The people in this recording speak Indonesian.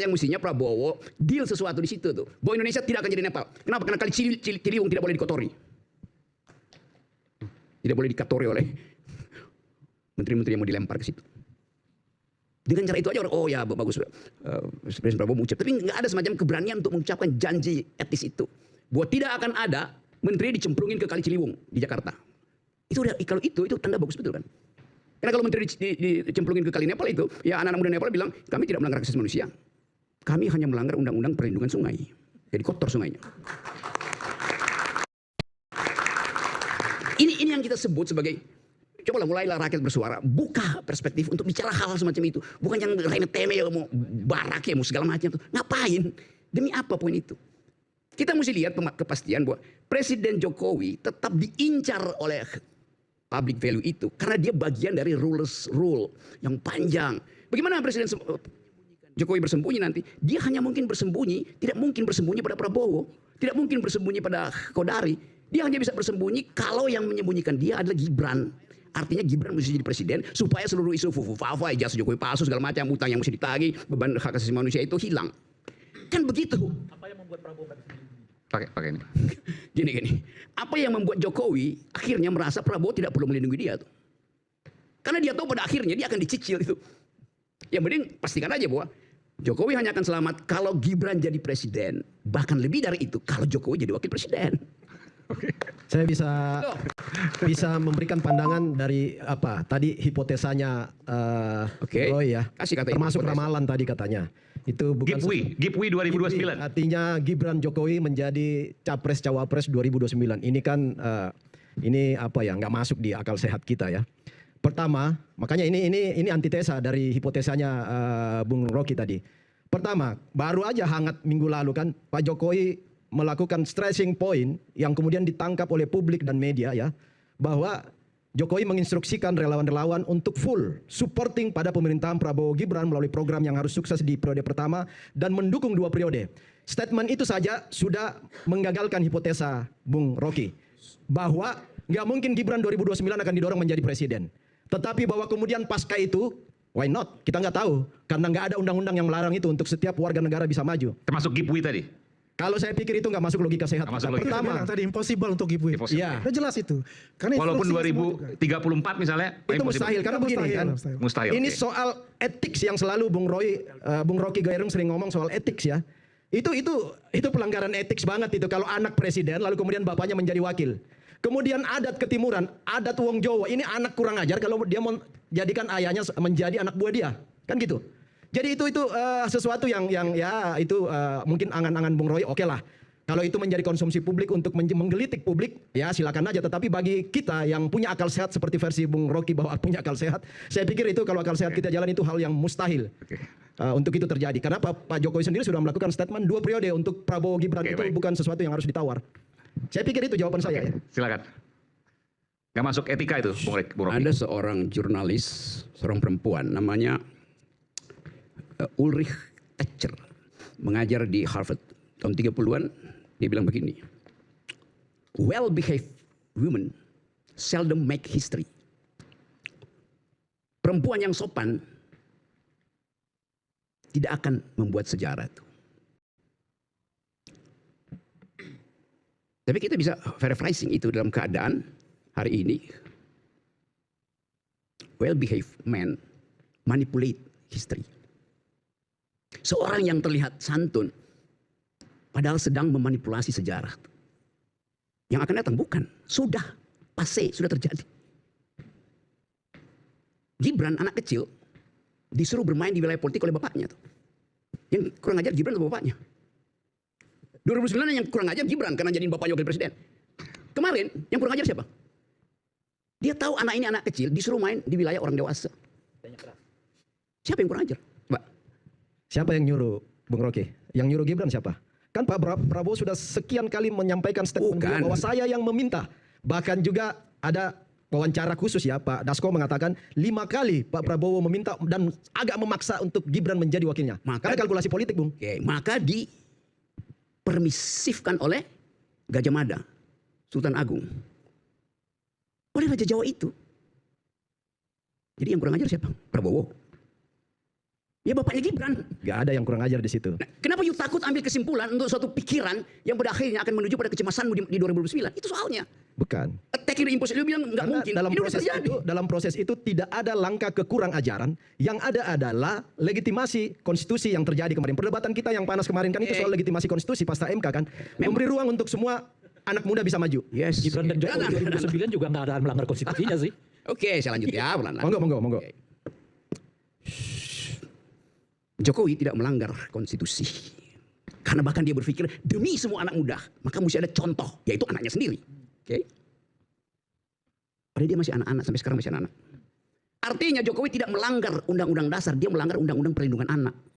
yang mestinya Prabowo deal sesuatu di situ tuh. Bahwa Indonesia tidak akan jadi Nepal. Kenapa? Karena Kali Ciliwung tidak boleh dikotori. Tidak boleh dikotori oleh menteri-menteri yang mau dilempar ke situ. Dengan cara itu aja orang, oh ya bagus, Presiden Prabowo mengucap. Tapi nggak ada semacam keberanian untuk mengucapkan janji etis itu. Bahwa tidak akan ada menteri dicemplungin ke Kali Ciliwung di Jakarta. Itu udah, kalau itu tanda bagus betul kan. Karena kalau menteri dicemplungin ke Kali Nepal itu, ya anak-anak muda Nepal bilang, kami tidak melanggar hak asasi manusia. Kami hanya melanggar undang-undang perlindungan sungai. Jadi kotor sungainya. Ini yang kita sebut sebagai, cobalah mulailah rakyat bersuara, buka perspektif untuk bicara hal-hal semacam itu. Bukan yang remeh-temeh, ya, mau barak ya, mau segala macam. Ngapain? Demi apa poin itu? Kita mesti lihat kepastian bahwa Presiden Jokowi tetap diincar oleh public value itu. Karena dia bagian dari rulers rule yang panjang. Bagaimana Presiden Jokowi bersembunyi nanti? Dia hanya mungkin bersembunyi, tidak mungkin bersembunyi pada Prabowo. Tidak mungkin bersembunyi pada Kodari. Dia hanya bisa bersembunyi kalau yang menyembunyikan dia adalah Gibran. Artinya Gibran mesti jadi presiden supaya seluruh isu fufu-fafa, ijazah Jokowi palsu segala macam, utang yang mesti ditagih, beban hak asasi manusia itu hilang. Kan begitu. Apa yang membuat Prabowo pakai ini? Gini. Apa yang membuat Jokowi akhirnya merasa Prabowo tidak perlu melindungi dia tuh? Karena dia tahu pada akhirnya dia akan dicicil itu. Yang penting pastikan aja bahwa Jokowi hanya akan selamat kalau Gibran jadi presiden. Bahkan lebih dari itu kalau Jokowi jadi wakil presiden. Saya bisa memberikan pandangan dari apa tadi hipotesanya Roy ya. Kasih kata termasuk hipotesa. Ramalan tadi katanya. Itu bukan Gipwi 2029. Artinya Gibran Jokowi menjadi capres cawapres 2029. Ini kan ini apa ya, nggak masuk di akal sehat kita ya. Pertama, makanya ini antitesa dari hipotesanya Bung Rocky tadi. Pertama, baru aja hangat minggu lalu kan Pak Jokowi melakukan stressing point yang kemudian ditangkap oleh publik dan media ya, bahwa Jokowi menginstruksikan relawan-relawan untuk full supporting pada pemerintahan Prabowo Gibran melalui program yang harus sukses di periode pertama dan mendukung 2 periode. Statement itu saja sudah menggagalkan hipotesa Bung Rocky bahwa nggak mungkin Gibran 2029 akan didorong menjadi presiden. Tetapi bahwa kemudian pasca itu, why not? Kita nggak tahu karena nggak ada undang-undang yang melarang itu untuk setiap warga negara bisa maju. Termasuk Gipwi tadi. Kalau saya pikir itu nggak masuk logika sehat. Pertama tadi impossible untuk Gipwi. Iya. Udah jelas itu. Karena walaupun 2034 misalnya itu mustahil karena begini kan. Mustahil. Ini soal etik yang selalu Bung Rocky Gerung sering ngomong soal etik ya. Itu pelanggaran etik banget itu kalau anak presiden lalu kemudian bapaknya menjadi wakil. Kemudian adat ketimuran, adat Wong Jawa. Ini anak kurang ajar kalau dia mau jadikan ayahnya menjadi anak buah dia. Kan gitu. Jadi itu sesuatu yang ya itu mungkin angan-angan Bung Roy, oke lah. Kalau itu menjadi konsumsi publik untuk menggelitik publik, ya silakan aja. Tetapi bagi kita yang punya akal sehat seperti versi Bung Rocky bahwa punya akal sehat, saya pikir itu kalau akal sehat kita jalan itu hal yang mustahil untuk itu terjadi. Karena Pak Jokowi sendiri sudah melakukan statement 2 periode untuk Prabowo Gibran itu bukan sesuatu yang harus ditawar. Saya pikir itu jawaban saya. Ya. Silakan. Gak masuk etika itu, Bung Rocky. Ada seorang jurnalis, seorang perempuan namanya Ulrich Thatcher, mengajar di Harvard tahun 30-an. Dia bilang begini, well-behaved women seldom make history. Perempuan yang sopan tidak akan membuat sejarah itu. Tapi kita bisa paraphrasing itu dalam keadaan hari ini. Well-behaved men manipulate history. Seorang yang terlihat santun, padahal sedang memanipulasi sejarah. Yang akan datang bukan, sudah passé, sudah terjadi. Gibran anak kecil disuruh bermain di wilayah politik oleh bapaknya tuh. Yang kurang ajar Gibran atau bapaknya? 2009 yang kurang ajar Gibran karena jadiin bapaknya wakil presiden. Kemarin yang kurang ajar siapa? Dia tahu anak ini anak kecil disuruh main di wilayah orang dewasa. Siapa yang kurang ajar? Siapa yang nyuruh Bung Rocky? Yang nyuruh Gibran siapa? Kan Pak Prabowo sudah sekian kali menyampaikan statement bahwa saya yang meminta. Bahkan juga ada wawancara khusus ya, Pak Dasko mengatakan 5 kali Pak Prabowo meminta dan agak memaksa untuk Gibran menjadi wakilnya. Karena kalkulasi politik, Bung. Maka dipermisifkan oleh Gajah Mada, Sultan Agung. Oleh Raja Jawa itu. Jadi yang kurang ajar siapa? Prabowo. Ya bapaknya Gibran. Gak ada yang kurang ajar di situ. Nah, kenapa you takut ambil kesimpulan untuk suatu pikiran yang pada akhirnya akan menuju pada kecemasanmu di 2009? Itu soalnya. Bukan. Attacking the impossible, dia bilang nggak Karena mungkin. dalam Ini udah proses terjadi. dalam proses itu tidak ada langkah kekurang ajaran. Yang ada adalah legitimasi konstitusi yang terjadi kemarin. Perdebatan kita yang panas kemarin kan itu soal legitimasi konstitusi pasca MK kan. Memberi ruang untuk semua anak muda bisa maju. Yes. Gibran dan Jokowi 2009 juga nggak ada melanggar konstitusinya sih. Oke, saya lanjut ya, pelan-pelan. Monggo. Oke. Jokowi tidak melanggar konstitusi. Karena bahkan dia berpikir demi semua anak muda, maka mesti ada contoh, yaitu anaknya sendiri. Oke. Padahal dia masih anak-anak, sampai sekarang masih anak-anak. Artinya Jokowi tidak melanggar undang-undang dasar, dia melanggar undang-undang perlindungan anak.